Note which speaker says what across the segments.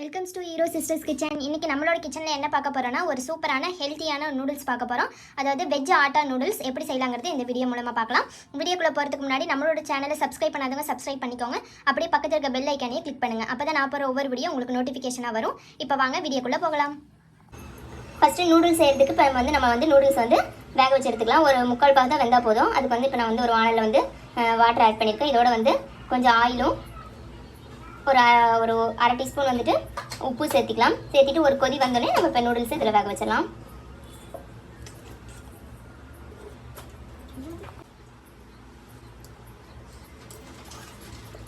Speaker 1: Welcomes to hero sisters kitchen. இன்றைக்கி நம்மளோட கிச்சனில் என்ன பார்க்க போகிறோன்னா ஒரு சூப்பரான ஹெல்த்தியான நூடுல்ஸ் பார்க்க போகிறோம். அதாவது வெஜ் ஆட்டா நூடுல்ஸ் எப்படி செய்யலாங்கிறது இந்த வீடியோ மூலமாக பார்க்கலாம். வீடியோக்குள்ளே போகிறதுக்கு முன்னாடி நம்மளோட சேனலை சப்ஸ்கிரைப் பண்ணாதவங்க சப்ஸ்கிரைப் பண்ணிக்கோங்க. அப்படியே பக்கத்தில் இருக்க பெல் ஐக்கானே கிளிக் பண்ணுங்கள். அப்போ தான் நான் போகிற ஒவ்வொரு வீடியோ உங்களுக்கு நோட்டிஃபிகேஷனாக வரும். இப்போ வாங்க வீடியோக்குள்ளே போகலாம். ஃபஸ்ட்டு நூடுல்ஸ் செய்கிறதுக்கு இப்போ நம்ம நூடுல்ஸ் வேக வச்சு எடுத்துக்கலாம். ஒரு முக்கால் பாகம் தான் வெந்தால் போதும். அதுக்கு இப்போ நான் ஒரு வானலில் வாட்டர் ஆட் பண்ணியிருக்கேன். இதோட கொஞ்சம் ஆயிலும் ஒரு அரை டீஸ்பூன் உப்பு சேர்த்திக்கலாம். சேர்த்திட்டு ஒரு கொதி வந்தோடனே நம்ம இப்போ நூடுல்ஸ் இதில் வேக வச்சிடலாம்.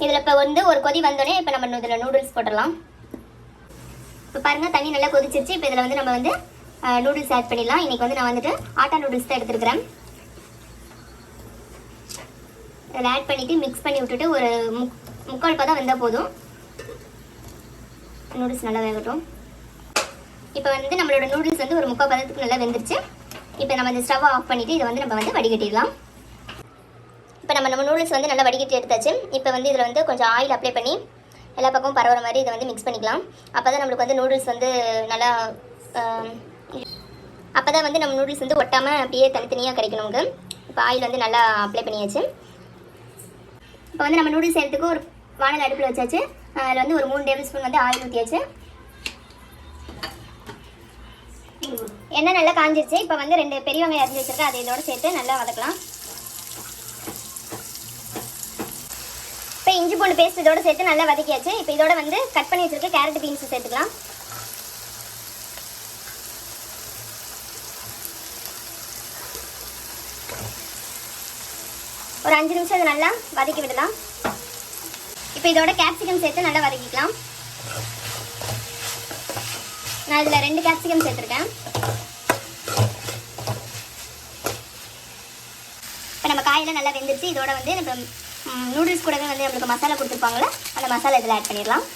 Speaker 1: இதில் இப்போ ஒரு கொதி வந்தோடனே இப்போ நம்ம இதில் நூடுல்ஸ் போட்டுடலாம். இப்போ பாருங்கள், தண்ணி நல்லா கொதிச்சிருச்சு. இப்போ இதில் நம்ம நூடுல்ஸ் ஆட் பண்ணிடலாம். இன்றைக்கி நான் ஆட்டா நூடுல்ஸ் தான் எடுத்துருக்கிறேன். இதில் ஆட் பண்ணிவிட்டு மிக்ஸ் பண்ணி விட்டுட்டு ஒரு முக்கால் பதம் வெந்தால் போதும். நூடுல்ஸ் நல்லா வேகட்டும். இப்போ நம்மளோட நூடுல்ஸ் ஒரு முக்கால் பதத்துக்கு நல்லா வெந்துருச்சு. இப்போ நம்ம இந்த ஸ்டவ் ஆஃப் பண்ணிவிட்டு இதை நம்ம வடிகட்டிடலாம். இப்போ நம்ம நூடுல்ஸ் நல்லா வடிகட்டி எடுத்தாச்சு. இப்போ இதில் கொஞ்சம் ஆயில் அப்ளை பண்ணி எல்லா பக்கமும் பரவுற மாதிரி இதை மிக்ஸ் பண்ணிக்கலாம். அப்போ தான் நம்மளுக்கு நூடுல்ஸ் நல்லா அப்போ தான் நம்ம நூடுல்ஸ் ஒட்டாமல் அப்படியே தனித்தனியாக கிடைக்கணுங்க. இப்போ ஆயில் நல்லா அப்ளை பண்ணியாச்சு. இப்போ நம்ம நூடுல்ஸ் செய்கிறதுக்கு ஒரு வானல் அடுப்பில் வச்சாச்சு. அதில் ஒரு 3 டேபிள் ஸ்பூன் ஆயில் ஊற்றியாச்சு. எண்ணெய் நல்லா காஞ்சிருச்சு. இப்போ 2 பெரிய வெங்காயம் அரிஞ்சு வச்சுருக்கேன். அதை இதோட சேர்த்து நல்லா வதக்கலாம். இப்போ இஞ்சி பூண்டு பேஸ்ட் இதோட சேர்த்து நல்லா வதக்கியாச்சு. இப்போ இதோட கட் பண்ணி வச்சுருக்க கேரட் பீன்ஸ் சேர்த்துக்கலாம். ஒரு 5 நிமிஷம் இதை நல்லா வதக்கி விடலாம். இப்போ இதோட கேப்சிகம் சேர்த்து நல்லா வதக்கிக்கலாம். நான் இதில் 2 கேப்சிகம் சேர்த்துருக்கேன். இப்போ நம்ம காயெல்லாம் நல்லா வெந்துருச்சு. இதோட நம்ம நூடுல்ஸ் கூடவே நம்மளுக்கு மசாலா கொடுத்துருப்பாங்களே, அந்த மசாலா இதில் ஆட் பண்ணிடலாம்.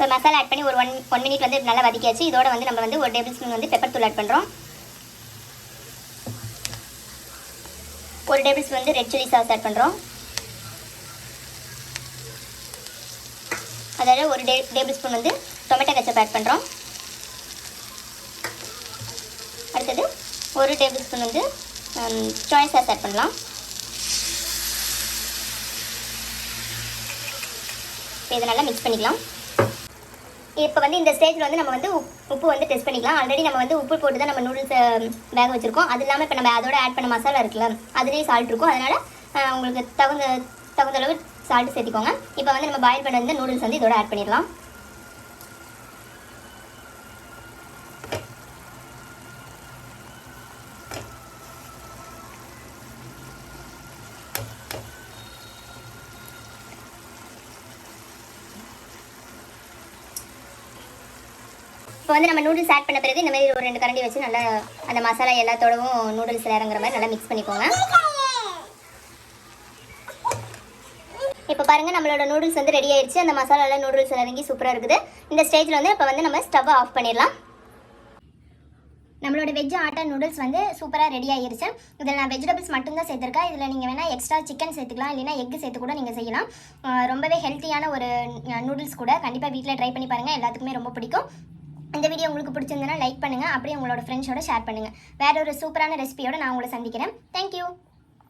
Speaker 1: இப்போ மசாலா ஆட் பண்ணி ஒரு 1 மினிட் நல்லா வதக்கியாச்சு. இதோட நம்ம 1 டேபிள் ஸ்பூன் பெப்பர் தூள் ஆட் பண்ணுறோம். 1 tablespoon red chilli sauce add பண்ணுறோம். அதாவது 1 tablespoon tomato ketchup add பண்ணுறோம். அடுத்தது 1 tablespoon soya sauce add பண்ணலாம். இதை நல்லா மிக்ஸ் பண்ணிக்கலாம். இப்போ இந்த ஸ்டேஜில் நம்ம உப்பு டெஸ்ட் பண்ணிக்கலாம். ஆல்ரெடி நம்ம உப்பு போட்டு தான் நம்ம நூடுல்ஸை வேக வச்சுருக்கோம். அது இல்லாமல் இப்போ நம்ம அதோட ஆட் பண்ண மசாலா இருக்குல்ல, அதுலேயும் சால்ட் இருக்கும். அதனால் உங்களுக்கு தகுந்த அளவு சால்ட் சேர்த்திக்கோங்க. இப்போ நம்ம பாயில் பண்ண நூடுல்ஸ் இதோட ஆட் பண்ணிடலாம். இப்போ நம்ம நூடுல்ஸ் ஆட் பண்ண பிறகு இந்த மாதிரி ஒரு 2 கரண்டி வச்சு நல்லா அந்த மசாலா எல்லாத்தோடவும் நூடுல்ஸில் இறங்குற மாதிரி நல்லா மிக்ஸ் பண்ணிக்கோங்க. இப்போ பாருங்கள், நம்மளோட நூடுல்ஸ் ரெடி ஆயிடுச்சு. அந்த மசாலாவில் நூடுல்ஸ் இறங்கி சூப்பராக இருக்குது. இந்த ஸ்டேஜில் இப்போ நம்ம ஸ்டவ்வை ஆஃப் பண்ணிடலாம். நம்மளோட வெஜ் ஆட்டா நூடுல்ஸ் சூப்பராக ரெடி ஆகிருச்சு. இதில் நான் வெஜிடபிள்ஸ் மட்டும்தான் சேர்த்துருக்கேன். இதில் நீங்கள் வேணால் எக்ஸ்ட்ரா சிக்கன் சேர்த்துக்கலாம், இல்லைனா எக்கு சேர்த்து கூட நீங்கள் செய்யலாம். ரொம்பவே ஹெல்த்தியான ஒரு நூடுல்ஸ் கூட. கண்டிப்பாக வீட்டில் ட்ரை பண்ணி பாருங்கள், எல்லாத்துக்குமே ரொம்ப பிடிக்கும். இந்த வீடியோ உங்களுக்கு பிடிச்சிருந்தனா லைக் பண்ணுங்கள். அப்படியே உங்களோட ஃப்ரெண்ட்ஸோட ஷேர் பண்ணுங்கள். வேறு ஒரு சூப்பரான ரெசிபியோடு நான் உங்களை சந்திக்கிறேன். தேங்க்யூ.